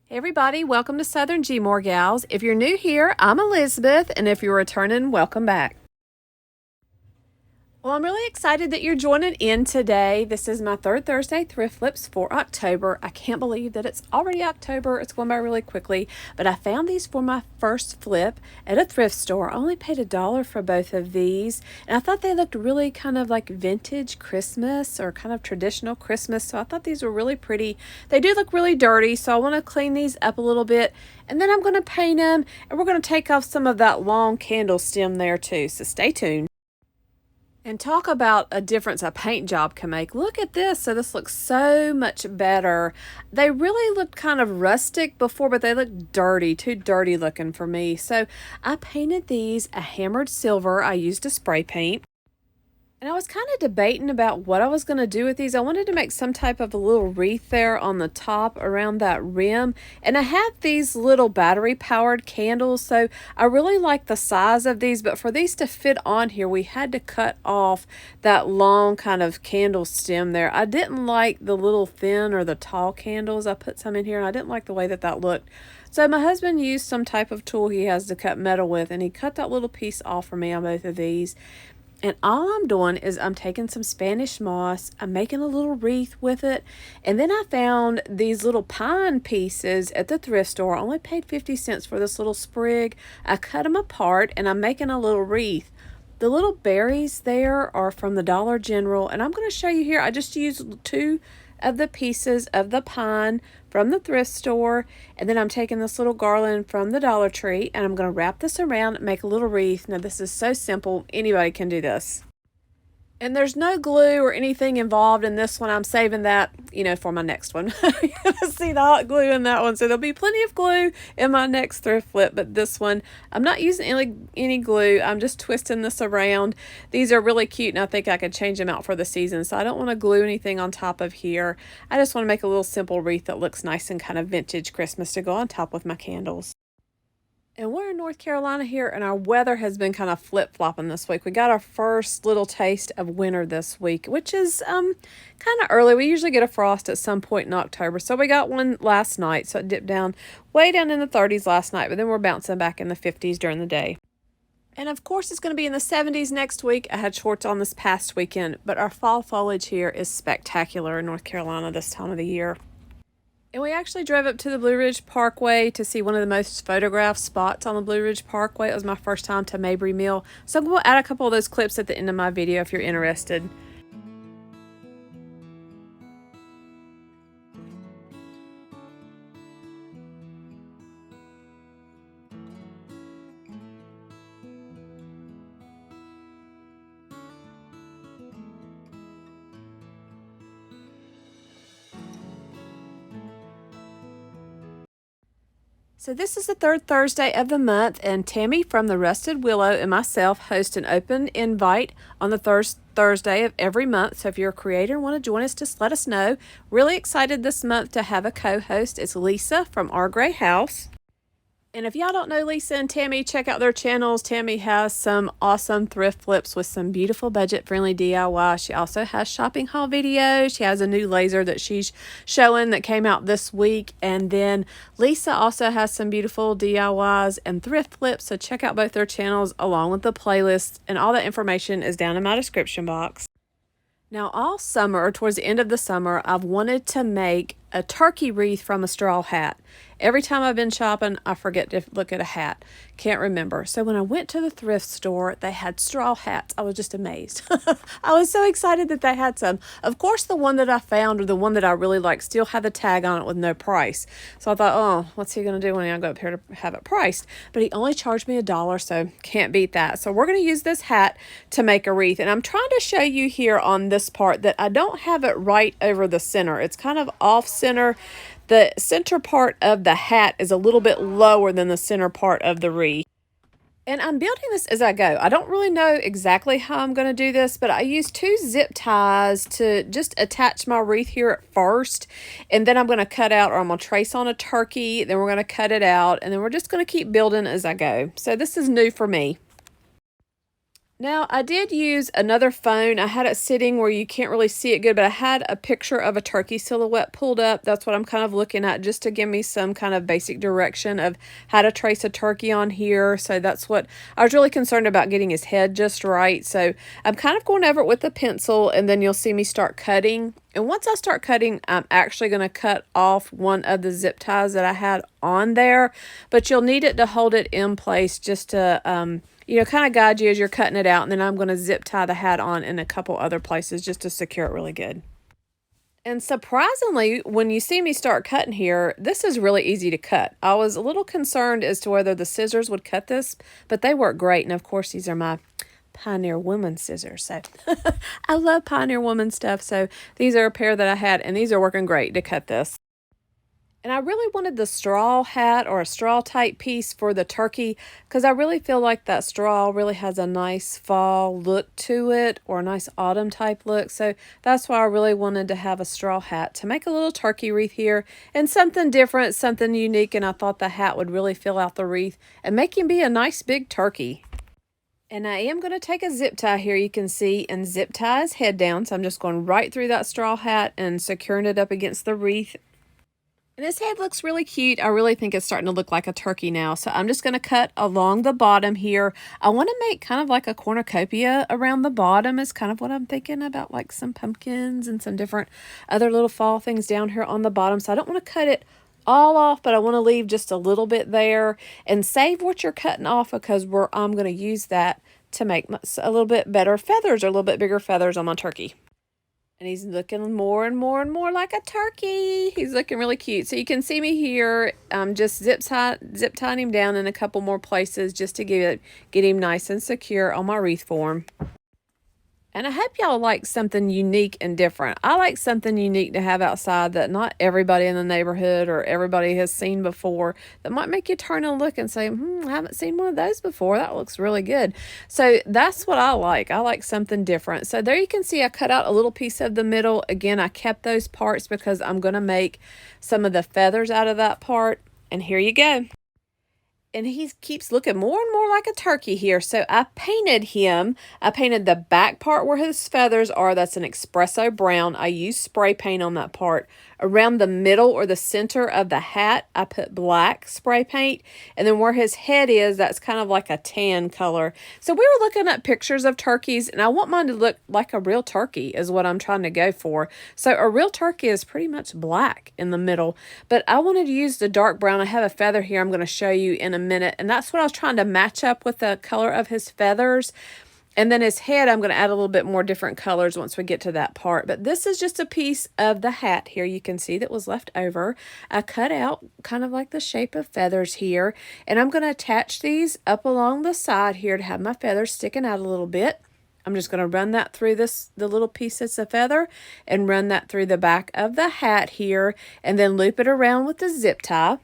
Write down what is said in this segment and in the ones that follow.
Hey everybody, welcome to Southern Gmore Gals. If you're new here, I'm Elizabeth, and if you're returning, welcome back. Well, I'm really excited that you're joining in today. This is my Third Thursday Thrift Flips for October. I can't believe that it's already October. It's going by really quickly, but I found these for my first flip at a thrift store. I only paid $1 for both of these, and I thought they looked really kind of like vintage Christmas or kind of traditional Christmas, so I thought these were really pretty. They do look really dirty, so I want to clean these up a little bit, and then I'm going to paint them, and we're going to take off some of that long candle stem there too, so stay tuned. And talk about a difference a paint job can make. Look at this. So this looks so much better. They really looked kind of rustic before, but they look dirty, too dirty looking for me. So I painted these a hammered silver. I used a spray paint. And I was kind of debating about what I was going to do with these. I wanted to make some type of a little wreath there on the top around that rim. And I have these little battery powered candles. So I really like the size of these. But for these to fit on here, we had to cut off that long kind of candle stem there. I didn't like the little thin or the tall candles. I put some in here and I didn't like the way that that looked. So my husband used some type of tool he has to cut metal with. And he cut that little piece off for me on both of these. And all I'm doing is I'm taking some Spanish moss, I'm making a little wreath with it, and then I found these little pine pieces at the thrift store. I only paid 50 cents for this little sprig. I cut them apart and I'm making a little wreath. The little berries there are from the Dollar General, and I'm going to show you here. I just used 2 of the pieces of the pine from the thrift store, and then I'm taking this little garland from the Dollar Tree, and I'm going to wrap this around and make a little wreath. Now this is so simple, anybody can do this. And there's no glue or anything involved in this one. I'm saving that, for my next one. You're going to see the hot glue in that one. So there'll be plenty of glue in my next thrift flip. But this one, I'm not using any glue. I'm just twisting this around. These are really cute, and I think I could change them out for the season. So I don't want to glue anything on top of here. I just want to make a little simple wreath that looks nice and kind of vintage Christmas to go on top with my candles. And we're in North Carolina here, and our weather has been kind of flip-flopping this week. We got our first little taste of winter this week, which is kind of early. We usually get a frost at some point in October. So we got one last night, so it dipped down way down in the 30s last night, but then we're bouncing back in the 50s during the day. And of course, it's going to be in the 70s next week. I had shorts on this past weekend, but our fall foliage here is spectacular in North Carolina this time of the year. And we actually drove up to the Blue Ridge Parkway to see one of the most photographed spots on the Blue Ridge Parkway. It was my first time to Mabry Mill. So I'm going to add a couple of those clips at the end of my video if you're interested. So this is the third Thursday of the month, and Tammy from the Rusted Willow and myself host an open invite on the Thursday of every month. So if you're a creator and want to join us, just let us know. Really excited this month to have a co-host. It's Lisa from Our Gray House. And if y'all don't know Lisa and Tammy, check out their channels. Tammy has some awesome thrift flips with some beautiful budget-friendly DIY. She also has shopping haul videos. She has a new laser that she's showing that came out this week. And then Lisa also has some beautiful DIYs and thrift flips. So check out both their channels along with the playlist. And all that information is down in my description box. Now, all summer, or towards the end of the summer, I've wanted to make a turkey wreath from a straw hat. Every time I've been shopping, I forget to look at a hat. Can't remember. So when I went to the thrift store, they had straw hats. I was just amazed. I was so excited that they had some. Of course, the one that I found, or the one that I really like, still had the tag on it with no price. So I thought, oh, what's he going to do when I go up here to have it priced? But he only charged me $1, so can't beat that. So we're going to use this hat to make a wreath. And I'm trying to show you here on this part that I don't have it right over the center. It's kind of off center. The center part of the hat is a little bit lower than the center part of the wreath. And I'm building this as I go. I don't really know exactly how I'm going to do this, but I used 2 zip ties to just attach my wreath here at first. And then I'm going to cut out, or I'm going to trace on a turkey. Then we're going to cut it out. And then we're just going to keep building as I go. So this is new for me. Now, I did use another phone. I had it sitting where you can't really see it good, but I had a picture of a turkey silhouette pulled up. That's what I'm kind of looking at, just to give me some kind of basic direction of how to trace a turkey on here. So that's what I was really concerned about, getting his head just right. So I'm kind of going over it with a pencil, and then you'll see me start cutting. And once I start cutting, I'm actually going to cut off one of the zip ties that I had on there, but you'll need it to hold it in place, just to kind of guide you as you're cutting it out. And then I'm going to zip tie the hat on in a couple other places just to secure it really good. And surprisingly, when you see me start cutting here, this is really easy to cut. I was a little concerned as to whether the scissors would cut this, but they work great. And of course, these are my Pioneer Woman scissors. So I love Pioneer Woman stuff. So these are a pair that I had, and these are working great to cut this. And I really wanted the straw hat or a straw type piece for the turkey, because I really feel like that straw really has a nice fall look to it, or a nice autumn type look. So that's why I really wanted to have a straw hat to make a little turkey wreath here, and something different, something unique. And I thought the hat would really fill out the wreath and make him be a nice big turkey. And I am going to take a zip tie here, you can see, and zip tie his head down. So I'm just going right through that straw hat and securing it up against the wreath. And his head looks really cute. I really think it's starting to look like a turkey now. So I'm just going to cut along the bottom here. I want to make kind of like a cornucopia around the bottom is kind of what I'm thinking about, like some pumpkins and some different other little fall things down here on the bottom. So I don't want to cut it all off, but I want to leave just a little bit there, and save what you're cutting off, because I'm going to use that to make a little bit better feathers, or a little bit bigger feathers on my turkey. And he's looking more and more and more like a turkey. He's looking really cute. So you can see me here, just zip tying him down in a couple more places just to get him nice and secure on my wreath form. And I hope y'all like something unique and different. I like something unique to have outside that not everybody in the neighborhood or everybody has seen before, that might make you turn and look and say, I haven't seen one of those before. That looks really good. So that's what I like. I like something different. So there you can see I cut out a little piece of the middle. Again, I kept those parts because I'm going to make some of the feathers out of that part. And here you go. And he keeps looking more and more like a turkey here. So I painted him. I painted the back part where his feathers are. That's an espresso brown. I used spray paint on that part. Around the middle or the center of the hat, I put black spray paint. And then where his head is, that's kind of like a tan color. So we were looking at pictures of turkeys, and I want mine to look like a real turkey is what I'm trying to go for. So a real turkey is pretty much black in the middle. But I wanted to use the dark brown. I have a feather here I'm going to show you in a minute, and that's what I was trying to match up with the color of his feathers. And then his head, I'm going to add a little bit more different colors once we get to that part. But this is just a piece of the hat here you can see that was left over. I cut out kind of like the shape of feathers here. And I'm going to attach these up along the side here to have my feathers sticking out a little bit. I'm just going to run that through the little pieces of feather, and run that through the back of the hat here, and then loop it around with the zip tie.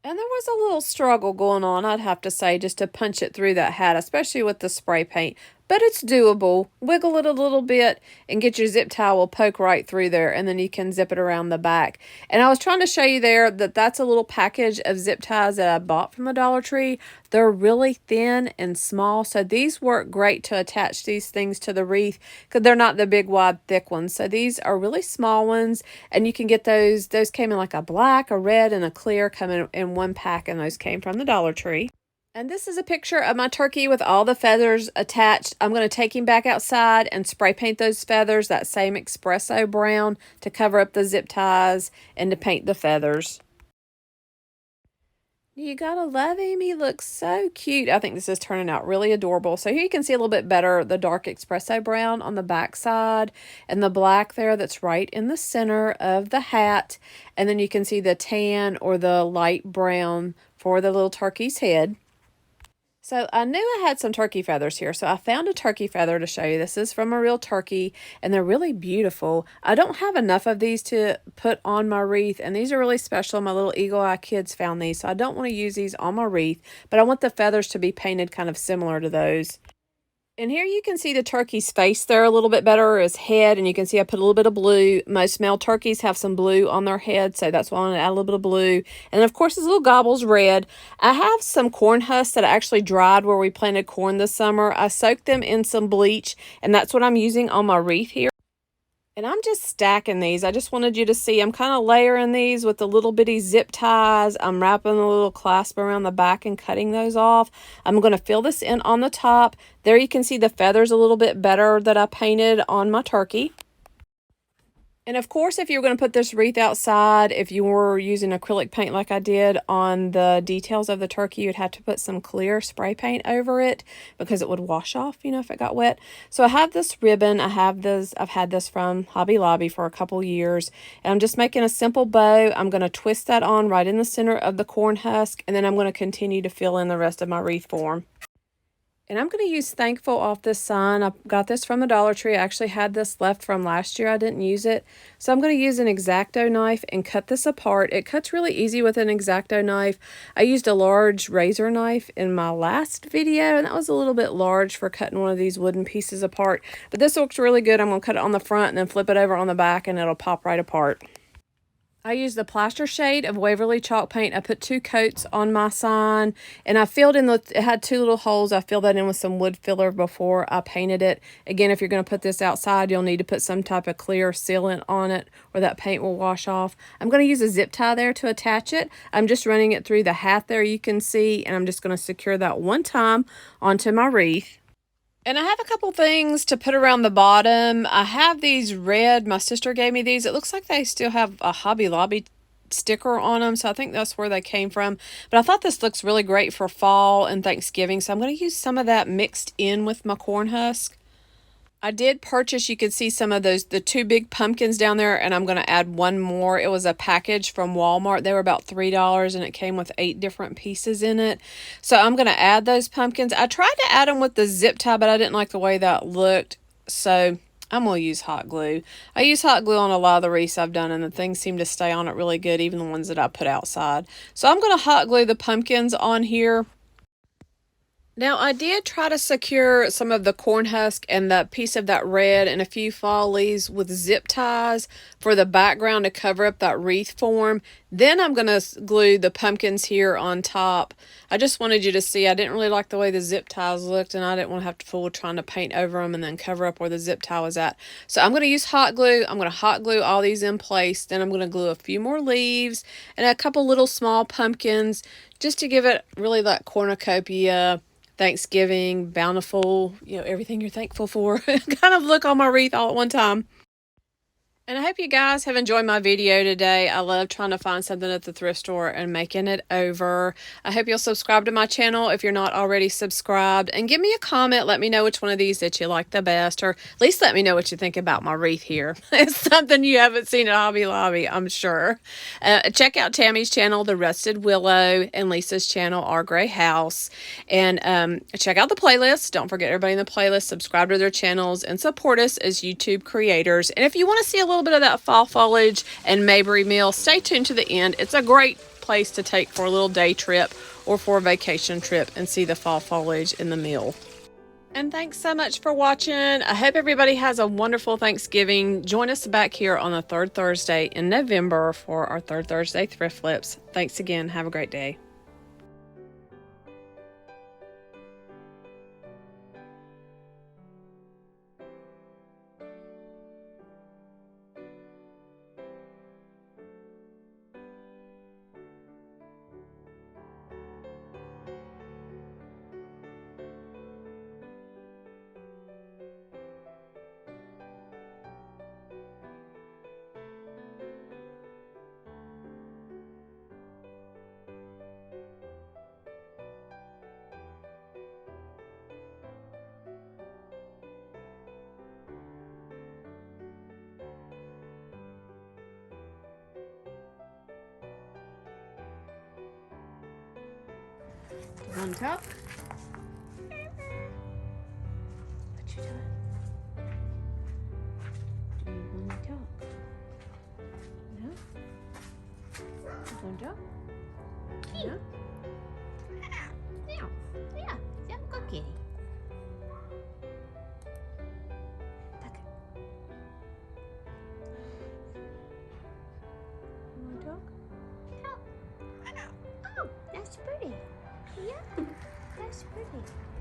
And there was a little struggle going on, I'd have to say, just to punch it through that hat, especially with the spray paint. But it's doable. Wiggle it a little bit and get your zip tie will poke right through there, and then you can zip it around the back. And I was trying to show you there that that's a little package of zip ties that I bought from the Dollar Tree. They're really thin and small, so these work great to attach these things to the wreath, because they're not the big, wide, thick ones. So these are really small ones, and you can get those. Those came in like a black, a red, and a clear coming in one pack, and those came from the Dollar Tree. And this is a picture of my turkey with all the feathers attached. I'm going to take him back outside and spray paint those feathers, that same espresso brown, to cover up the zip ties and to paint the feathers. You gotta love him. He looks so cute. I think this is turning out really adorable. So here you can see a little bit better the dark espresso brown on the back side, and the black there that's right in the center of the hat. And then you can see the tan or the light brown for the little turkey's head. So I knew I had some turkey feathers here, so I found a turkey feather to show you. This is from a real turkey, and they're really beautiful. I don't have enough of these to put on my wreath, and these are really special. My little Eagle Eye kids found these, so I don't want to use these on my wreath, but I want the feathers to be painted kind of similar to those. And here you can see the turkey's face there a little bit better, his head, and you can see I put a little bit of blue. Most male turkeys have some blue on their head, so that's why I want to add a little bit of blue. And of course his little gobble's red. I have some corn husks that I actually dried where we planted corn this summer. I soaked them in some bleach, and that's what I'm using on my wreath here. And I'm just stacking these. I just wanted you to see I'm kind of layering these with the little bitty zip ties. I'm wrapping a little clasp around the back and cutting those off. I'm going to fill this in on the top. There you can see the feathers a little bit better that I painted on my turkey. And of course, if you're going to put this wreath outside, if you were using acrylic paint like I did on the details of the turkey, you'd have to put some clear spray paint over it because it would wash off, you know, if it got wet. So I have this ribbon. I've had this from Hobby Lobby for a couple years. And I'm just making a simple bow. I'm going to twist that on right in the center of the corn husk. And then I'm going to continue to fill in the rest of my wreath form. And I'm going to use Thankful off this sign. I got this from the Dollar Tree. I actually had this left from last year. I didn't use it. So I'm going to use an X-Acto knife and cut this apart. It cuts really easy with an X-Acto knife. I used a large razor knife in my last video, and that was a little bit large for cutting one of these wooden pieces apart. But this looks really good. I'm going to cut it on the front and then flip it over on the back, and it'll pop right apart. I used the plaster shade of Waverly chalk paint. I put 2 coats on my sign, and I filled in it had 2 little holes. I filled that in with some wood filler before I painted it. Again, if you're going to put this outside, you'll need to put some type of clear sealant on it or that paint will wash off. I'm going to use a zip tie there to attach it. I'm just running it through the hat there you can see, and I'm just going to secure that one time onto my wreath. And I have a couple things to put around the bottom. I have these red, my sister gave me these. It looks like they still have a Hobby Lobby sticker on them, so I think that's where they came from. But I thought this looks really great for fall and Thanksgiving, so I'm going to use some of that mixed in with my corn husk. I did purchase, you could see some of those, the 2 big pumpkins down there, and I'm going to add one more. It was a package from Walmart. They were about $3, and it came with 8 different pieces in it. So I'm going to add those pumpkins. I tried to add them with the zip tie, but I didn't like the way that looked, so I'm going to use hot glue. I use hot glue on a lot of the wreaths I've done, and the things seem to stay on it really good, even the ones that I put outside. So I'm going to hot glue the pumpkins on here. Now, I did try to secure some of the corn husk and that piece of that red and a few fall leaves with zip ties for the background to cover up that wreath form. Then I'm going to glue the pumpkins here on top. I just wanted you to see, I didn't really like the way the zip ties looked, and I didn't want to have to fool trying to paint over them and then cover up where the zip tie was at. So I'm going to use hot glue. I'm going to hot glue all these in place. Then I'm going to glue a few more leaves and a couple little small pumpkins just to give it really that cornucopia, Thanksgiving, bountiful, you know, everything you're thankful for kind of look on my wreath all at one time. And I hope you guys have enjoyed my video today. I love trying to find something at the thrift store and making it over. I hope you'll subscribe to my channel if you're not already subscribed. And give me a comment. Let me know which one of these that you like the best. Or at least let me know what you think about my wreath here. It's something you haven't seen at Hobby Lobby, I'm sure. Check out Tammy's channel, The Rusted Willow, and Lisa's channel, Our Gray House. And check out the playlist. Don't forget everybody in the playlist. Subscribe to their channels and support us as YouTube creators. And if you want to see a little bit of that fall foliage and Mayberry meal, stay tuned to the end. It's a great place to take for a little day trip or for a vacation trip and see the fall foliage in the meal. And thanks so much for watching. I hope everybody has a wonderful Thanksgiving. Join us back here on the third Thursday in November for our Third Thursday Thrift Flips. Thanks again. Have a great day. On top. What you doing? Do you want to talk? No? You want to talk? No? Yeah. Yeah. Good kitty. Yeah, that's pretty.